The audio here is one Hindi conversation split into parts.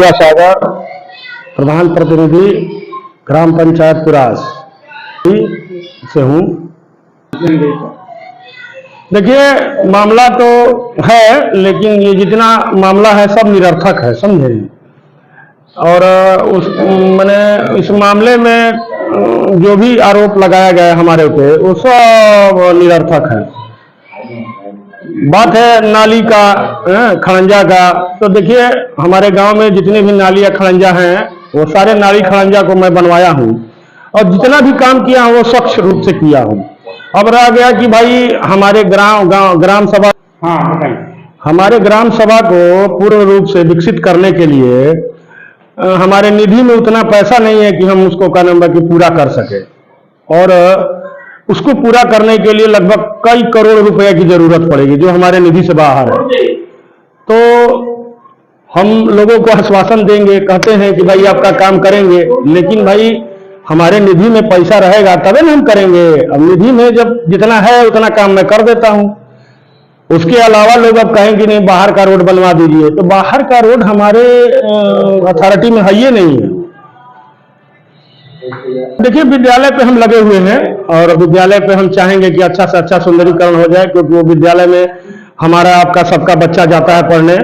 विद्यासागर, प्रधान प्रतिनिधि ग्राम पंचायत पुरास से हूँ। देखिए, मामला तो है, लेकिन ये जितना मामला है सब निरर्थक है, समझे। और उस मैंने इस मामले में जो भी आरोप लगाया गया हमारे पे वो सब निरर्थक है। बात है नाली का, खड़ंजा का, तो देखिए हमारे गांव में जितने भी नाली या खड़ंजा हैं वो सारे नाली खड़ंजा को मैं बनवाया हूँ और जितना भी काम किया हूँ वो स्वच्छ रूप से किया हूँ। अब रह गया कि भाई हमारे ग्राम सभा, हमारे ग्राम सभा को पूर्ण रूप से विकसित करने के लिए हमारे निधि में उतना पैसा नहीं है कि हम उसको का नंबर की पूरा कर सके, और उसको पूरा करने के लिए लगभग कई करोड़ रुपए की जरूरत पड़ेगी जो हमारे निधि से बाहर है। तो हम लोगों को आश्वासन देंगे, कहते हैं कि भाई आपका काम करेंगे, लेकिन भाई हमारे निधि में पैसा रहेगा तभी ना हम करेंगे। अब निधि में जब जितना है उतना काम मैं कर देता हूं, उसके अलावा लोग अब कहेंगे नहीं बाहर का रोड बनवा दीजिए, तो बाहर का रोड हमारे अथॉरिटी में है ही नहीं है। देखिए, विद्यालय पे हम लगे हुए हैं और विद्यालय पे हम चाहेंगे कि अच्छा से अच्छा सुंदरीकरण हो जाए, क्योंकि वो विद्यालय में हमारा आपका सबका बच्चा जाता है पढ़ने,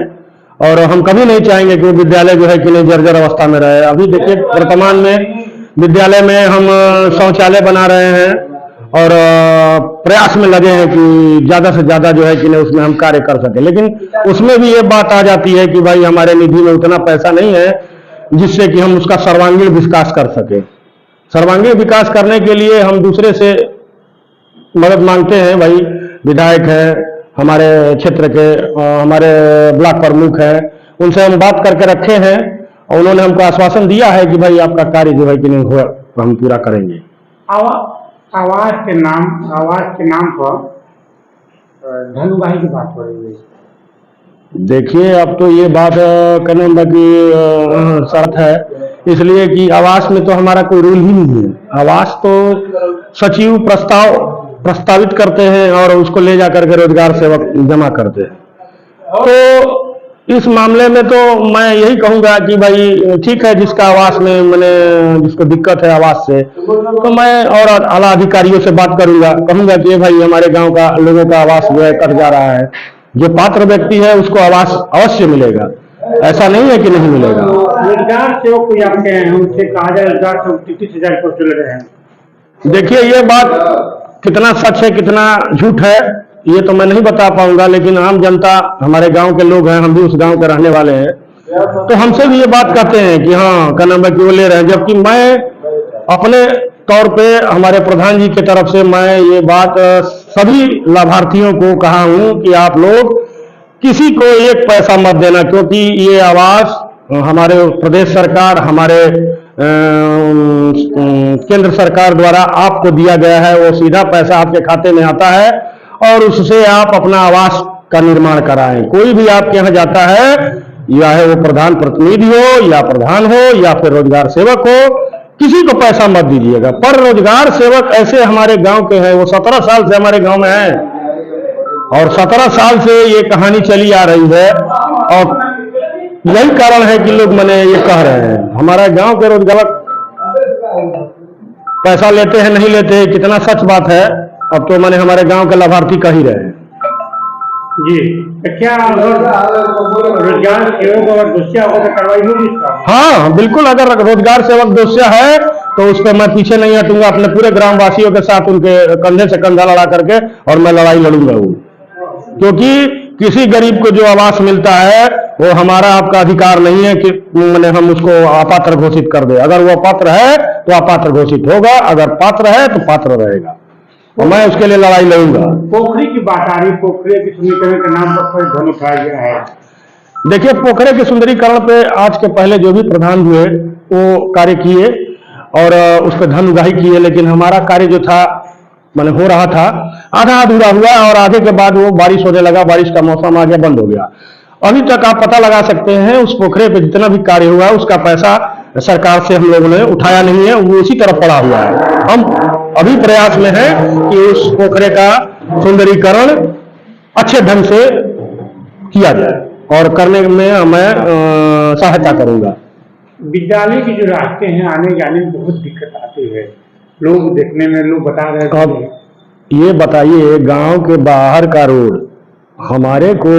और हम कभी नहीं चाहेंगे कि वो विद्यालय जो है कि नहीं जर्जर अवस्था में रहे। अभी देखिए वर्तमान में विद्यालय में हम शौचालय बना रहे हैं और प्रयास में लगे हैं कि ज्यादा से ज्यादा जो है कि नहीं उसमें हम कार्य कर सके, लेकिन उसमें भी ये बात आ जाती है कि भाई हमारे निधि में उतना पैसा नहीं है जिससे कि हम उसका सर्वांगीण विकास कर सके। सर्वांगीण विकास करने के लिए हम दूसरे से मदद मांगते हैं। भाई विधायक हैं हमारे क्षेत्र के, हमारे ब्लॉक प्रमुख हैं, उनसे हम बात करके रखे हैं और उन्होंने हमको आश्वासन दिया है कि भाई आपका कार्य जो है कि नहीं हुआ तो हम पूरा करेंगे। आवास के नाम पर धनुबाही की बात हो रही है। देखिए, अब तो ये बात कहने में की शर्त है, इसलिए कि आवास में तो हमारा कोई रूल ही नहीं है। आवास तो सचिव प्रस्तावित करते हैं और उसको ले जाकर के रोजगार सेवक जमा करते हैं। तो इस मामले में तो मैं यही कहूंगा कि भाई ठीक है, जिसका आवास में मैंने जिसको दिक्कत है आवास से, तो मैं और आला अधिकारियों से बात करूंगा, कहूंगा कि भाई हमारे गांव का लोगों का आवास जो है कट जा रहा है, जो पात्र व्यक्ति है उसको आवास अवश्य मिलेगा, ऐसा नहीं है कि नहीं मिलेगा। रोजगार सेवक कोई आपके हैं, उनसे कहा जाए रोजगार सेवक 30,000 को चल रहे हैं। देखिए, ये बात कितना सच है कितना झूठ है ये तो मैं नहीं बता पाऊंगा, लेकिन आम जनता हमारे गांव के लोग हैं, हम भी उस गांव के रहने वाले हैं, तो हमसे भी ये बात कहते हैं कि हाँ क्या नाम है कि वो ले रहे हैं। जबकि मैं अपने तौर पे हमारे प्रधान जी की तरफ से मैं ये बात सभी लाभार्थियों को कहा हूं कि आप लोग किसी को एक पैसा मत देना, क्योंकि ये आवास हमारे प्रदेश सरकार, हमारे केंद्र सरकार द्वारा आपको दिया गया है, वो सीधा पैसा आपके खाते में आता है और उससे आप अपना आवास का निर्माण कराएं। कोई भी आपके यहाँ जाता है, या है वो प्रधान प्रतिनिधि हो या प्रधान हो या फिर रोजगार सेवक हो, किसी को पैसा मत दीजिएगा। पर रोजगार सेवक ऐसे हमारे गांव के हैं, वो 17 साल से हमारे गांव में हैं और 17 साल से ये कहानी चली आ रही है, और यही कारण है कि लोग मैंने ये कह रहे हैं हमारा गांव के रोजगार पैसा लेते हैं नहीं लेते हैं, कितना सच बात है अब तो मैंने हमारे गांव के लाभार्थी कह ही रहे हैं जी। क्या रोजगार सेवक अगर दोषिया हो तो कार्रवाई होगी? हाँ बिल्कुल, अगर रोजगार सेवक दोषिया है तो उस पर मैं पीछे नहीं हटूंगा, अपने पूरे ग्रामवासियों के साथ उनके कंधे से कंधा लड़ा करके और मैं लड़ाई लड़ूंगा वो, क्योंकि किसी गरीब को जो आवास मिलता है वो हमारा आपका अधिकार नहीं है कि मैंने हम उसको अपात्र घोषित कर दे। अगर वो अपात्र है तो अपात्र घोषित होगा, अगर पात्र है तो पात्र रहेगा और मैं उसके लिए लड़ाई लड़ूंगा। पोखरी की बात आ रही, पोखरी की सुंदरीकरण के नाम पर कोई धन उठाया गया है। देखिए, पोखरे के सुंदरीकरण पे आज के पहले जो भी प्रधान हुए वो कार्य किए और उस पर धन उगाही किए, लेकिन हमारा कार्य जो था मैंने हो रहा था आधा अधूरा हुआ और आधे के बाद वो बारिश होने लगा, बारिश का मौसम आ गया, बंद हो गया। अभी तक आप पता लगा सकते हैं उस पोखरे पे जितना भी कार्य हुआ उसका पैसा सरकार से हम लोगों ने उठाया नहीं है, वो इसी तरफ पड़ा हुआ है। हम अभी प्रयास में है कि उस पोखरे का सुंदरीकरण अच्छे ढंग से किया जाए और करने में मैं सहायता करूंगा। विद्यालय के जो रास्ते हैं आने जाने में बहुत दिक्कत आती है, लोग देखने में लोग बता रहे अब हैं। ये बताइए, गांव के बाहर का रोड हमारे को,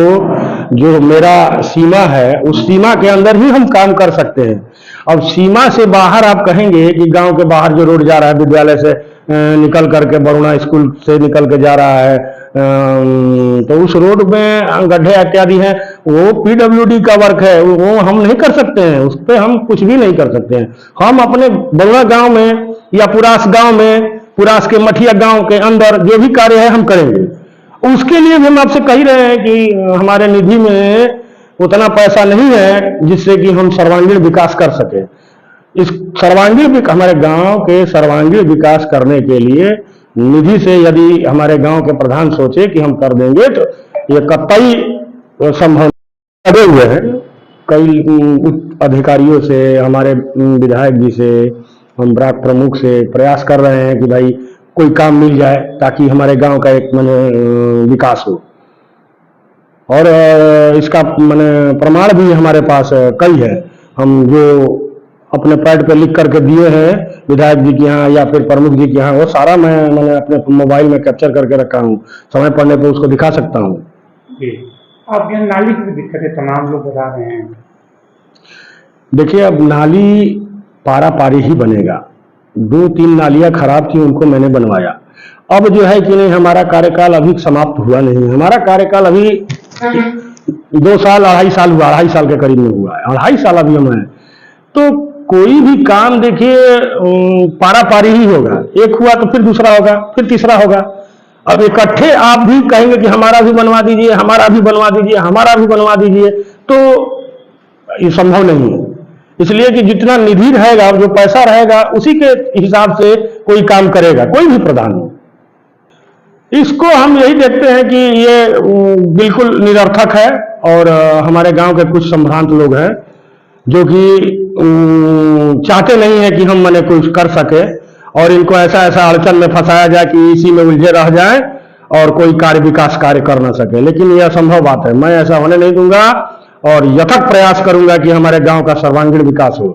जो मेरा सीमा है उस सीमा के अंदर ही हम काम कर सकते हैं। अब सीमा से बाहर आप कहेंगे कि गांव के बाहर जो रोड जा रहा है विद्यालय से निकल करके बरुणा स्कूल से निकल के जा रहा है, तो उस रोड में गड्ढे इत्यादि हैं, वो पीडब्ल्यूडी का वर्क है, वो हम नहीं कर सकते हैं, उस पर हम कुछ भी नहीं कर सकते हैं। हम अपने बरुणा गांव में या पुरास गांव में, पुरास के मठिया गांव के अंदर जो भी कार्य है हम करेंगे। उसके लिए भी हम आपसे कह रहे हैं कि हमारे निधि में उतना पैसा नहीं है जिससे कि हम सर्वांगीण विकास कर सके। इस हमारे गांव के सर्वांगीण विकास करने के लिए निधि से यदि हमारे गांव के प्रधान सोचे कि हम कर देंगे तो ये कतई संभव लगे हुए हैं। कई उच्च अधिकारियों से, हमारे विधायक जी से, हम ब्लॉक प्रमुख से प्रयास कर रहे हैं कि भाई कोई काम मिल जाए ताकि हमारे गांव का एक विकास हो। और इसका प्रमाण भी हमारे पास कई है। हम जो अपने पैड पे लिख करके दिए हैं विधायक जी के यहाँ या फिर प्रमुख जी के यहाँ, वो सारा मैंने अपने मोबाइल में कैप्चर करके रखा हूँ, समय पड़ने पर उसको दिखा सकता हूँ। जी, अब यह नाली की भी दिक्कत है, तमाम लोग बता रहे हैं। देखिए, अब नाली पारा पारी ही बनेगा। 2-3 नालियां खराब थी, उनको मैंने बनवाया। अब जो है कि नहीं, हमारा कार्यकाल अभी समाप्त हुआ नहीं, हमारा कार्यकाल अभी 2 साल 2.5 साल हुआ, 2.5 साल के करीब में हुआ है, 2.5 साल अभी हम हैं। तो कोई भी काम देखिए पारा पारी ही होगा, एक हुआ तो फिर दूसरा होगा, फिर तीसरा होगा। अब इकट्ठे आप भी कहेंगे कि हमारा भी बनवा दीजिए, हमारा भी बनवा दीजिए, हमारा भी बनवा दीजिए, तो ये संभव नहीं है। इसलिए कि जितना निधि रहेगा, जो पैसा रहेगा, उसी के हिसाब से कोई काम करेगा, कोई भी प्रधान हो। इसको हम यही देखते हैं कि ये बिल्कुल निरर्थक है। और हमारे गांव के कुछ संभ्रांत लोग हैं जो कि चाहते नहीं है कि हम कुछ कर सके, और इनको ऐसा ऐसा अड़चन में फंसाया जाए कि इसी में उलझे रह जाए और कोई विकास कार्य कर ना सके। लेकिन यह असंभव बात है, मैं ऐसा होने नहीं दूंगा और यथक प्रयास करूंगा कि हमारे गांव का सर्वांगीण विकास हो।